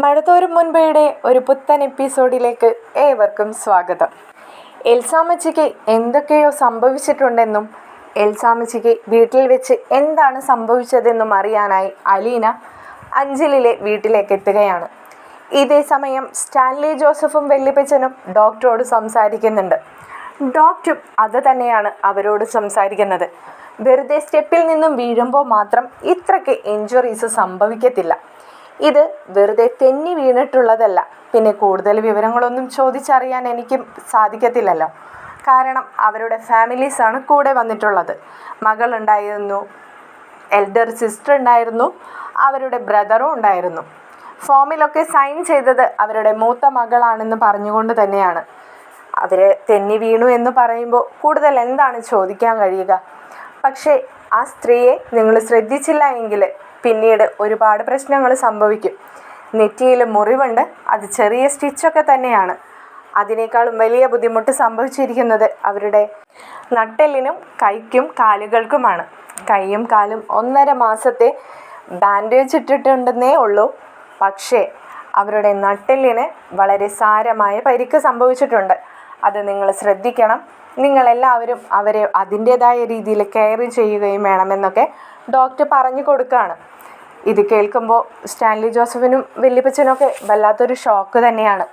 മഴതോരും മുൻപയുടെ ഒരു പുത്തൻ എപ്പിസോഡിലേക്ക് ഏവർക്കും സ്വാഗതം. എൽസാമ്മച്ചിക്ക് എന്തൊക്കെയോ സംഭവിച്ചിട്ടുണ്ടെന്നും എൽസാമ്മച്ചിക്ക് വീട്ടിൽ വെച്ച് എന്താണ് സംഭവിച്ചതെന്നും അറിയാനായി അലീന അഞ്ചലിലെ വീട്ടിലേക്ക് എത്തുകയാണ്. ഇതേ സമയം സ്റ്റാൻലി ജോസഫും വല്യപ്പച്ചനും ഡോക്ടറോട് സംസാരിക്കുന്നുണ്ട്. ഡോക്ടറും അത് തന്നെയാണ് അവരോട് സംസാരിക്കുന്നത്. വെറുതെ സ്റ്റെപ്പിൽ നിന്നും വീഴുമ്പോൾ മാത്രം ഇത്രയ്ക്ക് ഇഞ്ചുറീസ് സംഭവിക്കത്തില്ല. ഇത് വെറുതെ തെന്നി വീണിട്ടുള്ളതല്ല. പിന്നെ കൂടുതൽ വിവരങ്ങളൊന്നും ചോദിച്ചറിയാൻ എനിക്ക് സാധിക്കത്തില്ലല്ലോ. കാരണം അവരുടെ ഫാമിലീസാണ് കൂടെ വന്നിട്ടുള്ളത്. മകളുണ്ടായിരുന്നു, എൽഡർ സിസ്റ്റർ ഉണ്ടായിരുന്നു, അവരുടെ ബ്രദറും ഉണ്ടായിരുന്നു. ഫോമിലൊക്കെ സൈൻ ചെയ്തത് അവരുടെ മൂത്ത മകളാണെന്ന് പറഞ്ഞുകൊണ്ട് തന്നെയാണ്. അവർ തെന്നി വീണു എന്ന് പറയുമ്പോൾ കൂടുതൽ എന്താണ് ചോദിക്കാൻ കഴിയുക? പക്ഷേ ആ സ്ത്രീയെ നിങ്ങൾ ശ്രദ്ധിച്ചില്ല എങ്കിൽ പിന്നീട് ഒരുപാട് പ്രശ്നങ്ങൾ സംഭവിക്കും. നെറ്റിയിൽ മുറിവുണ്ട്, അത് ചെറിയ സ്റ്റിച്ചൊക്കെ തന്നെയാണ്. അതിനേക്കാളും വലിയ ബുദ്ധിമുട്ട് സംഭവിച്ചിരിക്കുന്നത് അവരുടെ നട്ടെല്ലിനും കൈക്കും കാലുകൾക്കുമാണ്. കൈയും കാലും 1.5 മാസത്തെ ബാൻഡേജ് ഇട്ടിട്ടുണ്ടെന്നേ ഉള്ളൂ. പക്ഷേ അവരുടെ നട്ടെല്ലിന് വളരെ സാരമായ പരിക്ക് സംഭവിച്ചിട്ടുണ്ട്. അത് നിങ്ങൾ ശ്രദ്ധിക്കണം. നിങ്ങളെല്ലാവരും അവരെ അതിൻ്റേതായ രീതിയിൽ കെയർ ചെയ്യുകയും വേണമെന്നൊക്കെ ഡോക്ടർ പറഞ്ഞു കൊടുക്കുകയാണ്. ഇത് കേൾക്കുമ്പോൾ സ്റ്റാൻലി ജോസഫിനും വല്യപ്പച്ചനൊക്കെ വല്ലാത്തൊരു ഷോക്ക് തന്നെയാണ്.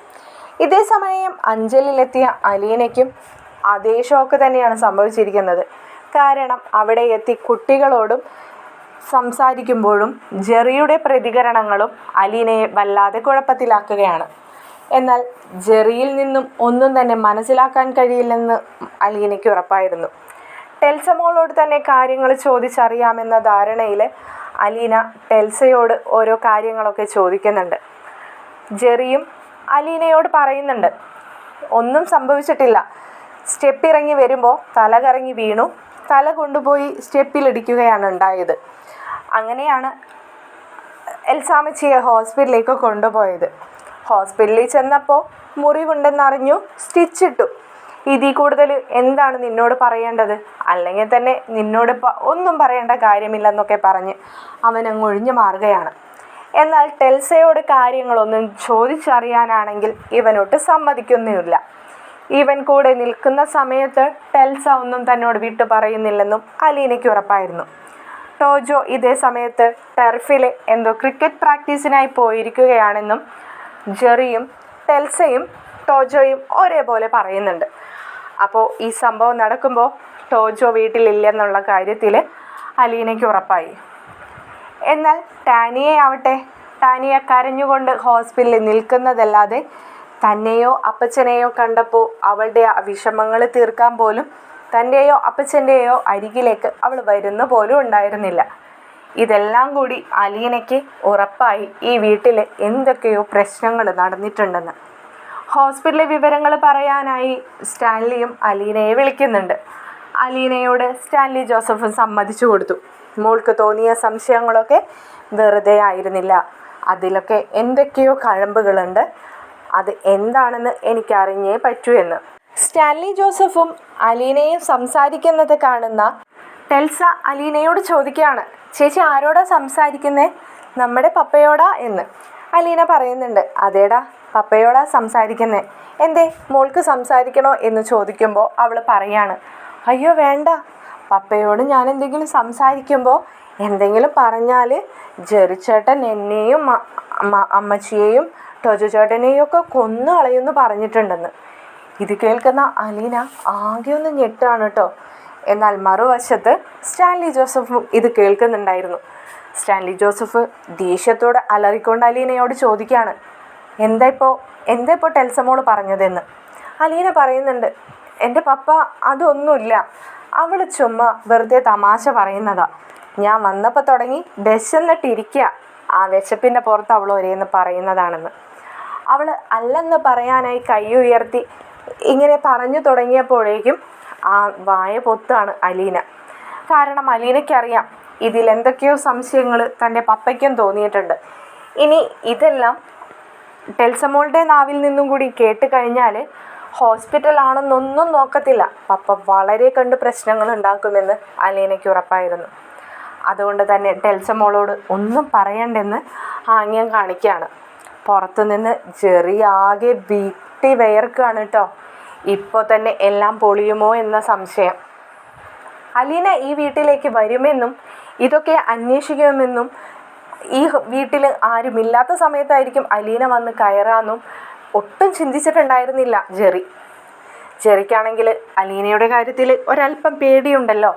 ഇതേ സമയം അഞ്ചലിലെത്തിയ അലീനയ്ക്കും അതേ ഷോക്ക് തന്നെയാണ് സംഭവിച്ചിരിക്കുന്നത്. കാരണം അവിടെ എത്തി കുട്ടികളോടും സംസാരിക്കുമ്പോഴും ജെറിയുടെ പ്രതികരണങ്ങളും അലീനയെ വല്ലാതെ കുഴപ്പത്തിലാക്കുകയാണ്. എന്നാൽ ജെറിയിൽ നിന്നും ഒന്നും തന്നെ മനസ്സിലാക്കാൻ കഴിയില്ലെന്ന് അലീനയ്ക്ക് ഉറപ്പായിരുന്നു. ടെൽസമോളോട് തന്നെ കാര്യങ്ങൾ ചോദിച്ചറിയാമെന്ന ധാരണയിൽ അലീന ടെൽസയോട് ഓരോ കാര്യങ്ങളൊക്കെ ചോദിക്കുന്നുണ്ട്. ജെറിയും അലീനയോട് പറയുന്നുണ്ട്, ഒന്നും സംഭവിച്ചിട്ടില്ല. സ്റ്റെപ്പ് ഇറങ്ങി വരുമ്പോൾ തല കറങ്ങി വീണു, തല കൊണ്ടുപോയി സ്റ്റെപ്പിലിടിക്കുകയാണ് ഉണ്ടായത്. അങ്ങനെയാണ് എൽസാമ്മച്ചിയെ ഹോസ്പിറ്റലിലേക്ക് കൊണ്ടുപോയത്. ഹോസ്പിറ്റലിൽ ചെന്നപ്പോൾ മുറിവുണ്ടെന്നറിഞ്ഞു, സ്റ്റിച്ചിട്ടു. ഇതിൽ കൂടുതൽ എന്താണ് നിന്നോട് പറയേണ്ടത്? അല്ലെങ്കിൽ തന്നെ നിന്നോട് ഒന്നും പറയേണ്ട കാര്യമില്ലെന്നൊക്കെ പറഞ്ഞ് അവൻ അങ്ങ് ഒഴിഞ്ഞു മാറുകയാണ്. എന്നാൽ ടെൽസയോട് കാര്യങ്ങളൊന്നും ചോദിച്ചറിയാനാണെങ്കിൽ ഇവനോട്ട് സമ്മതിക്കുന്നുമില്ല. ഇവൻ കൂടെ നിൽക്കുന്ന സമയത്ത് ടെൽസ ഒന്നും തന്നോട് വിട്ടു പറയുന്നില്ലെന്നും അലീനയ്ക്ക് ഉറപ്പായിരുന്നു. ടോജോ ഇതേ സമയത്ത് ടർഫിൽ എന്തോ ക്രിക്കറ്റ് പ്രാക്ടീസിനായി പോയിരിക്കുകയാണെന്നും ജെറിയും ടെൽസയും ടോജോയും ഒരേപോലെ പറയുന്നുണ്ട്. അപ്പോൾ ഈ സംഭവം നടക്കുമ്പോൾ ടോജോ വീട്ടിലില്ലെന്നുള്ള കാര്യത്തിൽ അലീനയ്ക്ക് ഉറപ്പായി. എന്നാൽ ടാനിയെ കരഞ്ഞുകൊണ്ട് ഹോസ്പിറ്റലിൽ നിൽക്കുന്നതല്ലാതെ തന്നെയോ അപ്പച്ചനെയോ കണ്ടപ്പോൾ അവളുടെ വിഷമങ്ങൾ തീർക്കാൻ പോലും തൻ്റെയോ അപ്പച്ചൻ്റെയോ അരികിലേക്ക് അവൾ വരുന്ന പോലും ഉണ്ടായിരുന്നില്ല. ഇതെല്ലാം കൂടി അലീനയ്ക്ക് ഉറപ്പായി ഈ വീട്ടിൽ എന്തൊക്കെയോ പ്രശ്നങ്ങൾ നടന്നിട്ടുണ്ടെന്ന്. ഹോസ്പിറ്റലിലെ വിവരങ്ങൾ പറയാനായി സ്റ്റാൻലിയും അലീനയെ വിളിക്കുന്നുണ്ട്. അലീനയോട് സ്റ്റാൻലി ജോസഫ് സമ്മതിച്ചു കൊടുത്തു. മോൾക്ക് തോന്നിയ സംശയങ്ങളൊക്കെ വെറുതെ ആയിരുന്നില്ല. അതിലൊക്കെ എന്തൊക്കെയോ കഴമ്പുകളുണ്ട്. അത് എന്താണെന്ന് എനിക്കറിഞ്ഞേ പറ്റൂ എന്ന്. സ്റ്റാൻലി ജോസഫും അലീനയും സംസാരിക്കുന്നത് കാണുന്ന ടെൽസ അലീനയോട് ചോദിക്കുകയാണ്, ചേച്ചി ആരോടാ സംസാരിക്കുന്നേ? നമ്മുടെ പപ്പയോടാ എന്ന്. അലീന പറയുന്നുണ്ട്, അതേടാ പപ്പയോടാ സംസാരിക്കുന്നേ. എന്തേ മോൾക്ക് സംസാരിക്കണോ എന്ന് ചോദിക്കുമ്പോൾ അവൾ പറയാണ്, അയ്യോ വേണ്ട, പപ്പയോട് ഞാൻ എന്തെങ്കിലും സംസാരിക്കുമ്പോൾ എന്തെങ്കിലും പറഞ്ഞാൽ ജെറിച്ചേട്ടൻ എന്നെയും അമ്മച്ചിയെയും ടോജോ ചേട്ടനെയും ഒക്കെ കൊന്നു കളയുമെന്ന് പറഞ്ഞിട്ടുണ്ടെന്ന്. ഇത് കേൾക്കുന്ന അലീന ആകെ ഒന്ന് ഞെട്ടാണ് കേട്ടോ. എന്നാൽ മറുവശത്ത് സ്റ്റാൻലി ജോസഫും ഇത് കേൾക്കുന്നുണ്ടായിരുന്നു. സ്റ്റാൻലി ജോസഫ് ദേഷ്യത്തോടെ അലറിക്കൊണ്ട് അലീനയോട് ചോദിക്കുകയാണ്, എന്താ ഇപ്പോൾ ടെൽസമോൾ പറഞ്ഞതെന്ന്. അലീന പറയുന്നുണ്ട്, എൻ്റെ പപ്പ അതൊന്നുമില്ല, അവൾ ചുമ്മാ വെറുതെ തമാശ പറയുന്നതാ. ഞാൻ വന്നപ്പോൾ തുടങ്ങി വിശന്നിട്ടിരിക്കുക, ആ വിശപ്പിൻ്റെ പുറത്ത് അവൾ ഒരേന്ന് പറയുന്നതാണെന്ന്. അവൾ അല്ലെന്ന് പറയാനായി കൈ ഉയർത്തി ഇങ്ങനെ പറഞ്ഞു തുടങ്ങിയപ്പോഴേക്കും ആ വായ പൊത്താണ് അലീന. കാരണം അലീനയ്ക്കറിയാം ഇതിലെന്തൊക്കെയോ സംശയങ്ങൾ തൻ്റെ പപ്പയ്ക്കും തോന്നിയിട്ടുണ്ട്. ഇനി ഇതെല്ലാം ടെൽസമോളുടെ നാവിൽ നിന്നും കൂടി കേട്ട് കഴിഞ്ഞാൽ ഹോസ്പിറ്റലാണെന്നൊന്നും നോക്കത്തില്ല, പപ്പ വളരെ കണ്ട് പ്രശ്നങ്ങൾ ഉണ്ടാക്കുമെന്ന് അലീനയ്ക്ക് ഉറപ്പായിരുന്നു. അതുകൊണ്ട് തന്നെ ടെൽസമോളോട് ഒന്നും പറയണ്ടെന്ന് ആംഗ്യം കാണിക്കുകയാണ്. പുറത്തുനിന്ന് ജെറി ആകെ വീട്ടി വിയർക്കുകയാണ് കേട്ടോ. ഇപ്പോൾ തന്നെ എല്ലാം പൊളിയുമോ എന്ന സംശയം. അലീന ഈ വീട്ടിലേക്ക് വരുമെന്നും ഇതൊക്കെ അന്വേഷിക്കുമെന്നും ഈ വീട്ടിൽ ആരുമില്ലാത്ത സമയത്തായിരിക്കും അലീന വന്ന് കയറാമെന്നും ഒട്ടും ചിന്തിച്ചിട്ടുണ്ടായിരുന്നില്ല ജെറിക്കാണെങ്കിൽ അലീനയുടെ കാര്യത്തിൽ ഒരല്പം പേടിയുണ്ടല്ലോ.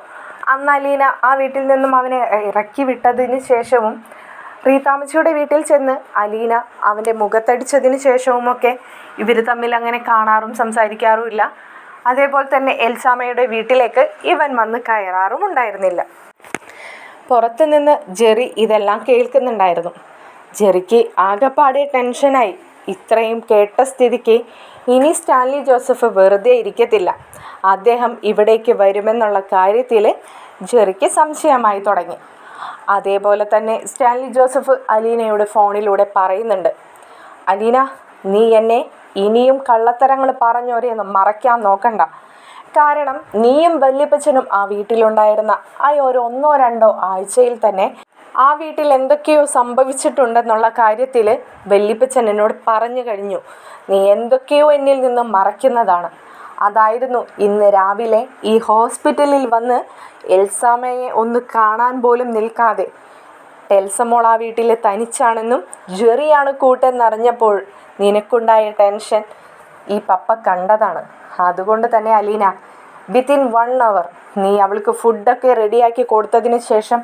അന്ന് അലീന ആ വീട്ടിൽ നിന്നും അവനെ ഇറക്കി വിട്ടതിന് ശേഷവും റീതാമ്മച്ചിയുടെ വീട്ടിൽ ചെന്ന് അലീന അവൻ്റെ മുഖത്തടിച്ചതിന് ശേഷവുമൊക്കെ ഇവർ തമ്മിൽ അങ്ങനെ കാണാറും സംസാരിക്കാറുമില്ല. അതേപോലെ തന്നെ എൽസാമ്മയുടെ വീട്ടിലേക്ക് ഇവൻ വന്ന് കയറാറും ഉണ്ടായിരുന്നില്ല. പുറത്തു നിന്ന് ജെറി ഇതെല്ലാം കേൾക്കുന്നുണ്ടായിരുന്നു. ജെറിക്ക് ആകെപ്പാടെ ടെൻഷനായി. ഇത്രയും കേട്ട സ്ഥിതിക്ക് ഇനി സ്റ്റാൻലി ജോസഫ് വെറുതെ ഇരിക്കത്തില്ല. അദ്ദേഹം ഇവിടേക്ക് വരുമെന്നുള്ള കാര്യത്തിൽ ജെറിക്ക് സംശയമായി തുടങ്ങി. അതേപോലെ തന്നെ സ്റ്റാൻലി ജോസഫ് അലീനയോട് ഫോണിലൂടെ പറയുന്നുണ്ട്, അലീന, നീ എന്നെ ഇനിയും കള്ളത്തരങ്ങൾ പറഞ്ഞോരെന്ന് മറയ്ക്കാൻ നോക്കണ്ട. കാരണം നീയും വല്യപ്പച്ചനും ആ വീട്ടിലുണ്ടായിരുന്ന ആ ഒരു 1-2 ആഴ്ചയിൽ തന്നെ ആ വീട്ടിൽ എന്തൊക്കെയോ സംഭവിച്ചിട്ടുണ്ടെന്നുള്ള കാര്യത്തിൽ വല്യപ്പച്ചൻ എന്നോട് പറഞ്ഞു കഴിഞ്ഞു. നീ എന്തൊക്കെയോ എന്നിൽ നിന്ന് മറയ്ക്കുന്നതാണ്. അതായിരുന്നു ഇന്ന് രാവിലെ ഈ ഹോസ്പിറ്റലിൽ വന്ന് എൽസാമ്മയെ ഒന്ന് കാണാൻ പോലും നിൽക്കാതെ ടെൽസമോൾ ആ വീട്ടിൽ തനിച്ചാണെന്നും ജെറിയാണ് കൂട്ടെന്നറിഞ്ഞപ്പോൾ നിനക്കുണ്ടായ ടെൻഷൻ ഈ പപ്പ കണ്ടതാണ്. അതുകൊണ്ട് തന്നെ അലീന, വിത്തിൻ 1 hour നീ അവൾക്ക് ഫുഡൊക്കെ റെഡിയാക്കി കൊടുത്തതിന് ശേഷം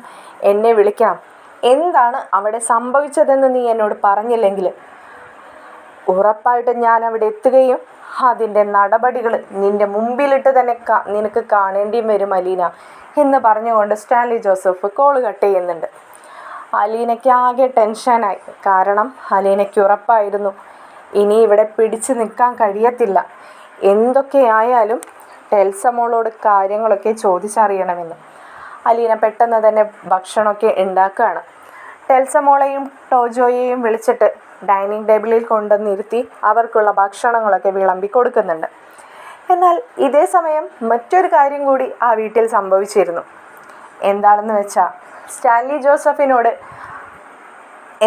എന്നെ വിളിക്കണം. എന്താണ് അവിടെ സംഭവിച്ചതെന്ന് നീ എന്നോട് പറഞ്ഞില്ലെങ്കിൽ ഉറപ്പായിട്ടും ഞാൻ അവിടെ എത്തുകയും അതിൻ്റെ നടപടികൾ നിൻ്റെ മുമ്പിലിട്ട് തന്നെ നിനക്ക് കാണേണ്ടിയും വരും അലീന എന്ന് പറഞ്ഞുകൊണ്ട് സ്റ്റാൻലി ജോസഫ് കോൾ കട്ട് ചെയ്യുന്നുണ്ട്. അലീനയ്ക്ക് ആകെ ടെൻഷനായി. കാരണം അലീനയ്ക്ക് ഉറപ്പായിരുന്നു ഇനി ഇവിടെ പിടിച്ചു നിൽക്കാൻ കഴിയത്തില്ല. എന്തൊക്കെയായാലും ടെൽസമോളോട് കാര്യങ്ങളൊക്കെ ചോദിച്ചറിയണമെന്ന്. അലീന പെട്ടെന്ന് തന്നെ ഭക്ഷണമൊക്കെ ഉണ്ടാക്കുകയാണ്. ടെൽസമോളെയും ടോജോയെയും വിളിച്ചിട്ട് ഡൈനിങ് ടേബിളിൽ കൊണ്ടുവന്നിരുത്തി അവർക്കുള്ള ഭക്ഷണങ്ങളൊക്കെ വിളമ്പി കൊടുക്കുന്നുണ്ട്. എന്നാൽ ഇതേ സമയം മറ്റൊരു കാര്യം കൂടി ആ വീട്ടിൽ സംഭവിച്ചിരുന്നു. എന്താണെന്ന് വെച്ചാൽ സ്റ്റാൻലി ജോസഫിനോട്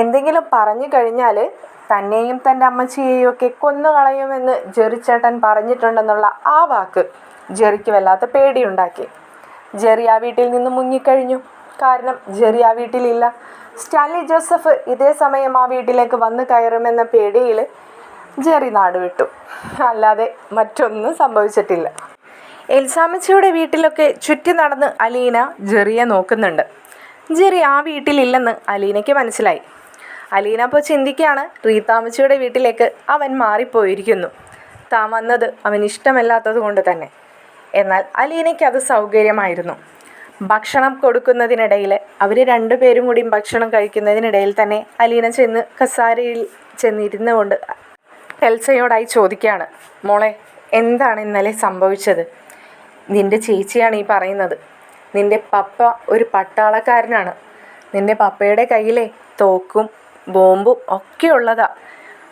എന്തെങ്കിലും പറഞ്ഞു കഴിഞ്ഞാൽ തന്നെയും തൻ്റെ അമ്മച്ചിയെയും ഒക്കെ കൊന്നുകളയുമെന്ന് ജെറി ചേട്ടൻ പറഞ്ഞിട്ടുണ്ടെന്നുള്ള ആ വാക്ക് ജെറിക്ക് വല്ലാത്ത പേടിയുണ്ടാക്കി. ജെറി ആ വീട്ടിൽ നിന്ന് മുങ്ങിക്കഴിഞ്ഞു. കാരണം ജെറി ആ വീട്ടിലില്ല. സ്റ്റാൻലി ജോസഫ് ഇതേ സമയം ആ വീട്ടിലേക്ക് വന്ന് കയറുമെന്ന പേടിയിൽ ജെറി നാട് വിട്ടു. അല്ലാതെ മറ്റൊന്നും സംഭവിച്ചിട്ടില്ല. എൽസാമ്മച്ചിയുടെ വീട്ടിലൊക്കെ ചുറ്റി നടന്ന് അലീന ജെറിയെ നോക്കുന്നുണ്ട്. ജെറി ആ വീട്ടിലില്ലെന്ന് അലീനയ്ക്ക് മനസ്സിലായി. അലീന അപ്പോൾ ചിന്തിക്കുകയാണ്, റീതാമ്മച്ചിയുടെ വീട്ടിലേക്ക് അവൻ മാറിപ്പോയിരിക്കുന്നു. താൻ വന്നത് അവന് ഇഷ്ടമല്ലാത്തത് കൊണ്ട് തന്നെ. എന്നാൽ അലീനയ്ക്ക് അത് സൗകര്യമായിരുന്നു. ഭക്ഷണം കൊടുക്കുന്നതിനിടയിൽ അവർ 2 പേരും കൂടി ഭക്ഷണം കഴിക്കുന്നതിനിടയിൽ തന്നെ അലീന ചെന്ന് കസാരയിൽ ചെന്നിരുന്നു കൊണ്ട് എൽസയോടായി ചോദിക്കുകയാണ്, മോളെ, എന്താണ് ഇന്നലെ സംഭവിച്ചത്? നിൻ്റെ ചേച്ചിയാണ് ഈ പറയുന്നത്. നിൻ്റെ പപ്പ ഒരു പട്ടാളക്കാരനാണ്. നിൻ്റെ പപ്പയുടെ കയ്യിലെ തോക്കും ബോംബും ഒക്കെ ഉള്ളതാ.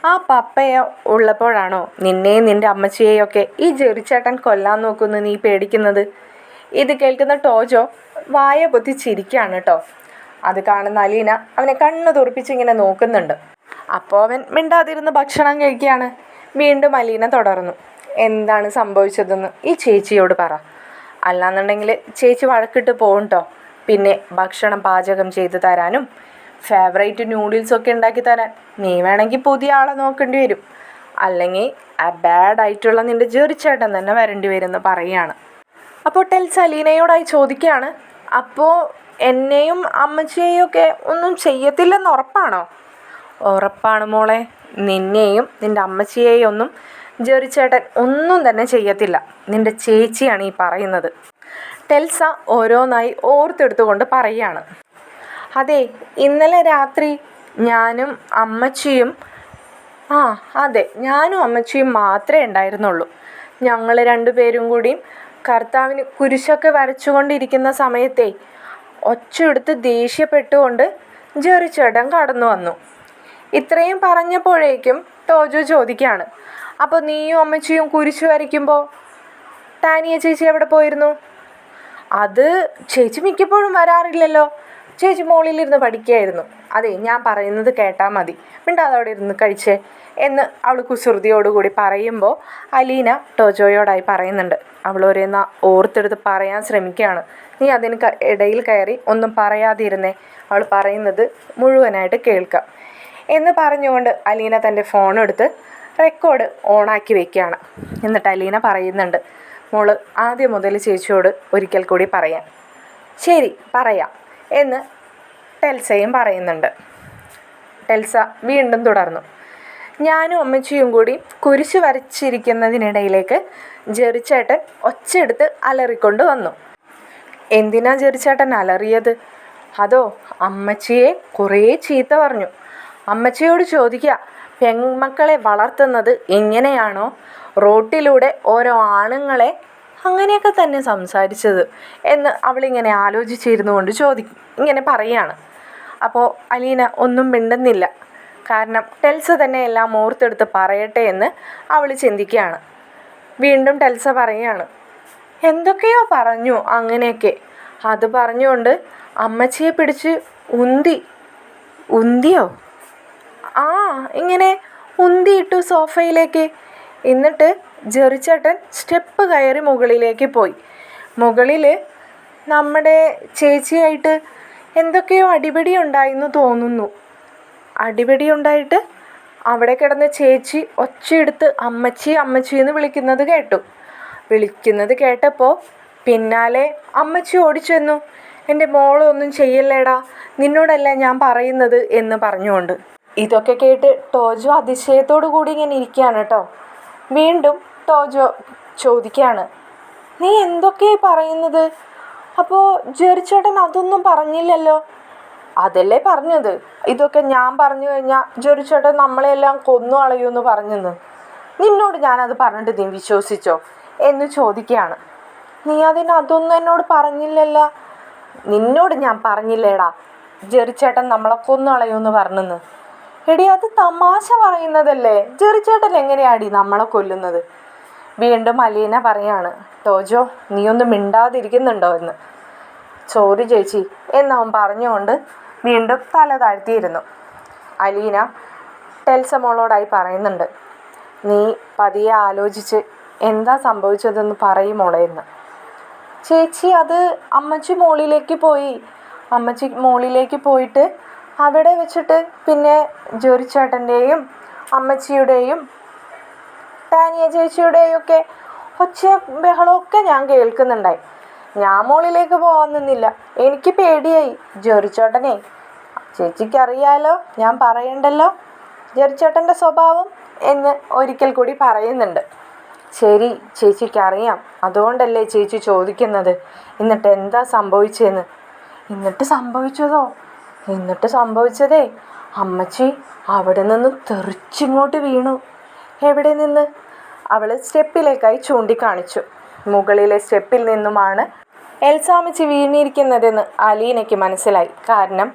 ആ പപ്പയെ ഉള്ളപ്പോഴാണോ നിന്നെയും നിൻ്റെ അമ്മച്ചിയെയൊക്കെ ഈ ജെറിച്ചേട്ടൻ കൊല്ലാൻ നോക്കുന്നു നീ പേടിക്കുന്നത്? ഇത് കേൾക്കുന്ന ടോജോ വായ പൊത്തി ചിരിക്കുകയാണ് കേട്ടോ. അത് കാണുന്ന അലീന അവനെ കണ്ണു തുറപ്പിച്ചിങ്ങനെ നോക്കുന്നുണ്ട്. അപ്പോൾ അവൻ മിണ്ടാതിരുന്ന് ഭക്ഷണം കഴിക്കുകയാണ്. വീണ്ടും അലീന തുടർന്നു, എന്താണ് സംഭവിച്ചതെന്ന് ഈ ചേച്ചിയോട് പറ. അല്ലാന്നുണ്ടെങ്കിൽ ചേച്ചി വഴക്കിട്ട് പോകും കേട്ടോ. പിന്നെ ഭക്ഷണം പാചകം ചെയ്ത് തരാനും ഫേവറേറ്റ് നൂഡിൽസൊക്കെ ഉണ്ടാക്കി തരാൻ നീ വേണമെങ്കിൽ പുതിയ ആളെ നോക്കേണ്ടി വരും. അല്ലെങ്കിൽ ആ ബാഡായിട്ടുള്ള നിൻ്റെ ജെറിച്ചേട്ടൻ തന്നെ വരേണ്ടി വരുമെന്ന് പറയുകയാണ്. അപ്പോൾ ടെൽസ് അലീനയോടായി ചോദിക്കുകയാണ്, അപ്പോൾ എന്നെയും അമ്മച്ചിയെയും ഒക്കെ ഒന്നും ചെയ്യത്തില്ലെന്ന് ഉറപ്പാണോ? ഉറപ്പാണ് മോളെ, നിന്നെയും നിൻ്റെ അമ്മച്ചിയെയും ഒന്നും ജെറിച്ചേട്ടൻ ഒന്നും തന്നെ ചെയ്യത്തില്ല. നിൻ്റെ ചേച്ചിയാണ് ഈ പറയുന്നത്. ടെൽസ ഓരോന്നായി ഓർത്തെടുത്തുകൊണ്ട് പറയുകയാണ്. അതെ, ഇന്നലെ രാത്രി ഞാനും അമ്മച്ചിയും മാത്രമേ ഉണ്ടായിരുന്നുള്ളൂ. ഞങ്ങൾ 2 പേരും കൂടിയും കർത്താവിന് കുരിശൊക്കെ വരച്ചുകൊണ്ടിരിക്കുന്ന സമയത്തെ ഒച്ചയെടുത്ത് ദേഷ്യപ്പെട്ടുകൊണ്ട് ജെറിച്ചേട്ടൻ കടന്നു വന്നു. ഇത്രയും പറഞ്ഞപ്പോഴേക്കും ടോജോ ചോദിക്കുകയാണ്, അപ്പോൾ നീയും അമ്മച്ചിയും കുരിശ് വരയ്ക്കുമ്പോൾ ടാനിയ ചേച്ചി എവിടെ പോയിരുന്നു? അത് ചേച്ചി മിക്കപ്പോഴും വരാറില്ലല്ലോ. ചേച്ചി മോളിലിരുന്ന് പഠിക്കുകയായിരുന്നു. അതെ ഞാൻ പറയുന്നത് കേട്ടാൽ മതി, മിണ്ടാതെ അവിടെ ഇരുന്ന് കഴിച്ചേ എന്ന് അവൾ കുസൃതിയോടുകൂടി പറയുമ്പോൾ അലീന ടോജോയോടായി പറയുന്നുണ്ട്. അവൾ ഒരേന്ന ഓർത്തെടുത്ത് പറയാൻ ശ്രമിക്കുകയാണ്. നീ അതിന് ഇടയിൽ കയറി ഒന്നും പറയാതിരുന്നേ, അവൾ പറയുന്നത് മുഴുവനായിട്ട് കേൾക്കാം എന്ന് പറഞ്ഞുകൊണ്ട് അലീന തൻ്റെ ഫോണെടുത്ത് റെക്കോർഡ് ഓണാക്കി വെക്കുകയാണ്. എന്നിട്ട് അലീന പറയുന്നുണ്ട്, മോള് ആദ്യം മുതൽ ചേച്ചിയോട് ഒരിക്കൽ കൂടി പറയാം. ശരി പറയാം എന്ന് ടെൽസയും പറയുന്നുണ്ട്. ടെൽസ വീണ്ടും തുടർന്നു. ഞാനും അമ്മച്ചിയും കൂടി കുരിശ് വരച്ചിരിക്കുന്നതിനിടയിലേക്ക് ജെറിച്ചേട്ടൻ ഒച്ചയെടുത്ത് അലറിക്കൊണ്ട് വന്നു. എന്തിനാ ജെറിച്ചേട്ടൻ അലറിയത്? അതോ അമ്മച്ചിയെ കുറേ ചീത്ത പറഞ്ഞു. അമ്മച്ചിയോട് ചോദിക്കുക, പെൺമക്കളെ വളർത്തുന്നത് എങ്ങനെയാണോ റോട്ടിലൂടെ ഓരോ ആണുങ്ങളെ അങ്ങനെയൊക്കെ തന്നെ സംസാരിച്ചത് എന്ന് അവളിങ്ങനെ ആലോചിച്ചിരുന്നു കൊണ്ട് ഇങ്ങനെ പറയുകയാണ്. അപ്പോൾ അലീന ഒന്നും മിണ്ടുന്നില്ല. കാരണം ടെൽസ തന്നെ എല്ലാം ഓർത്തെടുത്ത് പറയട്ടെ എന്ന് അവൾ ചിന്തിക്കുകയാണ്. വീണ്ടും ടെൽസ പറയുകയാണ്, എന്തൊക്കെയോ പറഞ്ഞു അങ്ങനെയൊക്കെ. അത് പറഞ്ഞുകൊണ്ട് അമ്മച്ചിയെ പിടിച്ച് ഉന്തിയോ? ആ ഇങ്ങനെ ഉന്തിയിട്ടു സോഫയിലേക്ക്. എന്നിട്ട് ജെറിച്ചേട്ടൻ സ്റ്റെപ്പ് കയറി മുകളിലേക്ക് പോയി. മുകളിൽ നമ്മുടെ ചേച്ചിയായിട്ട് എന്തൊക്കെയോ അടിപിടി ഉണ്ടായെന്ന് തോന്നുന്നു. അടിപിടി ഉണ്ടായിട്ട് അവിടെ കിടന്ന ചേച്ചി ഒച്ചയെടുത്ത് അമ്മച്ചി അമ്മച്ചി എന്ന് വിളിക്കുന്നത് കേട്ടപ്പോൾ പിന്നാലെ അമ്മച്ചി ഓടിച്ചെന്നു. എൻ്റെ മോളൊന്നും ചെയ്യല്ലേടാ, നിന്നോടല്ല ഞാൻ പറയുന്നത് എന്ന് പറഞ്ഞുകൊണ്ട്. ഇതൊക്കെ കേട്ട് ടോജോ അതിശയത്തോടു കൂടി ഇങ്ങനെ ഇരിക്കുകയാണ് കേട്ടോ. വീണ്ടും ടോജോ ചോദിക്കുകയാണ്, നീ എന്തൊക്കെയാ പറയുന്നത്? അപ്പോൾ ജെറിച്ചേട്ടൻ അതൊന്നും പറഞ്ഞില്ലല്ലോ? അതല്ലേ പറഞ്ഞത്, ഇതൊക്കെ ഞാൻ പറഞ്ഞു കഴിഞ്ഞാൽ ജെറിച്ചേട്ടൻ നമ്മളെല്ലാം കൊന്നു കളയുമെന്ന് പറഞ്ഞെന്ന്. നിന്നോട് ഞാനത് പറഞ്ഞിട്ട് നീ വിശ്വസിച്ചോ എന്ന് ചോദിക്കുകയാണ്. നീ അതൊന്നും എന്നോട് പറഞ്ഞില്ലല്ലോ. നിന്നോട് ഞാൻ പറഞ്ഞില്ലേടാ ജെറിച്ചേട്ടൻ നമ്മളെ കൊന്നു കളയുമെന്ന് പറഞ്ഞെന്ന്. എടി അത് തമാശ പറയുന്നതല്ലേ, ജെറിച്ചേട്ടൻ എങ്ങനെയാടി നമ്മളെ കൊല്ലുന്നത്? വീണ്ടും അലീന പറയാണ്, ടോജോ നീ ഒന്ന് മിണ്ടാതിരിക്കുന്നുണ്ടോ എന്ന്. സോറി ചേച്ചി എന്നവൻ പറഞ്ഞുകൊണ്ട് വീണ്ടും തല താഴ്ത്തിയിരുന്നു. അലീന ടെൽസ മോളോടായി പറയുന്നുണ്ട്, നീ പതിയെ ആലോചിച്ച് എന്താ സംഭവിച്ചതെന്ന് പറയും മോളെ എന്ന്. ചേച്ചി അത് അമ്മച്ചി മോളിലേക്ക് പോയിട്ട് അവിടെ വെച്ചിട്ട് പിന്നെ ജെറിച്ചേട്ടൻ്റെയും അമ്മച്ചിയുടെയും ടാനിയ ചേച്ചിയുടെയും ഒക്കെ ഒച്ച ബഹളമൊക്കെ ഞാൻ കേൾക്കുന്നുണ്ടായി. ഞാൻ മോളിലേക്ക് പോകാൻ നിന്നില്ല, എനിക്ക് പേടിയായി. ജെറിച്ചേട്ടനെ ചേച്ചിക്കറിയാലോ, ഞാൻ പറയണ്ടല്ലോ ജെറിച്ചേട്ടൻ്റെ സ്വഭാവം എന്ന് ഒരിക്കൽ കൂടി പറയുന്നുണ്ട്. ശരി ചേച്ചിക്കറിയാം, അതുകൊണ്ടല്ലേ ചേച്ചി ചോദിക്കുന്നത് എന്നിട്ട് എന്താ സംഭവിച്ചതെന്ന്. എന്നിട്ട് സംഭവിച്ചതേ അമ്മച്ചി അവിടെ നിന്ന് തെറിച്ചിങ്ങോട്ട് വീണു. എവിടെ നിന്ന്? അവൾ സ്റ്റെപ്പിലേക്കായി ചൂണ്ടിക്കാണിച്ചു. മുകളിലെ സ്റ്റെപ്പിൽ നിന്നുമാണ് എൽസാമ്മച്ചി വീണിരിക്കുന്നതെന്ന് അലീനയ്ക്ക് മനസ്സിലായി. കാരണം